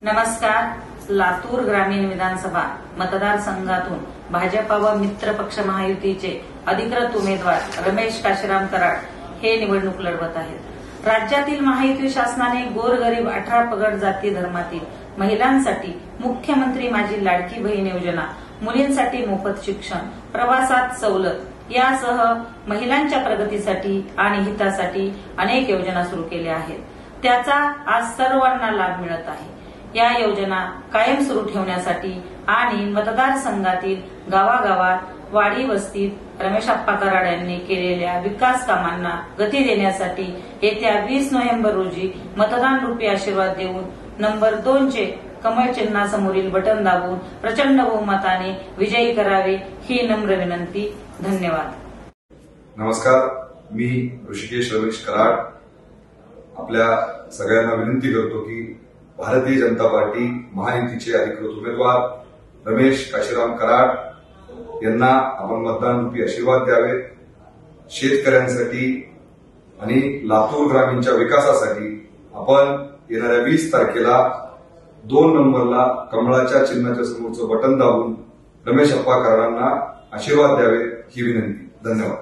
नमस्कार. लातूर ग्रामीण विधानसभा मतदारसंघातून भाजपा व मित्र पक्ष महायुतीचे अधिकृत उमेदवार रमेश काशीराम कराड हे निवडणूक लढवत आहेत. राज्यातील महायुती शासनाने गोरगरीब 18 पगड जाती धर्मातील महिलांसाठी मुख्यमंत्री माझी लाडकी बहीण योजना, मुलींसाठी मोफत शिक्षण, प्रवासात सवलत यासह महिलांच्या प्रगतीसाठी आणि हितासाठी अनेक योजना सुरू केल्या आहेत. त्याचा आज सर्वांना लाभ मिळत आहे. या योजना कायम सुरू ठेवण्यासाठी आणि मतदारसंघातील गावागावात वाडी वस्तीत रमेश आप्पा कराड यांनी केलेल्या विकास कामांना गती देण्यासाठी येत्या 20 नोव्हेंबर रोजी मतदान रूपी आशीर्वाद देऊन नंबर 2 चे कमळ चिन्हासमोरील बटन दाबून प्रचंड बहुमताने विजयी करावे ही नम्र विनंती. धन्यवाद. नमस्कार. मी ऋषिकेश रमेश कराड आपल्या सगळ्यांना विनंती करतो की भारतीय जनता पार्टी महायुतीचे अधिकृत उमेदवार रमेश काशीराम कराड यांना आपण मतदान रूपी आशीर्वाद द्यावे. शेतकऱ्यांसाठी आणि लातूर ग्रामीणच्या विकासासाठी आपण येणाऱ्या 20 तारखेला 2 नंबरला कमळाच्या चिन्हाच्या समोरचं बटन दाबून रमेश आप्पा कराडांना आशीर्वाद द्यावे ही विनंती. धन्यवाद.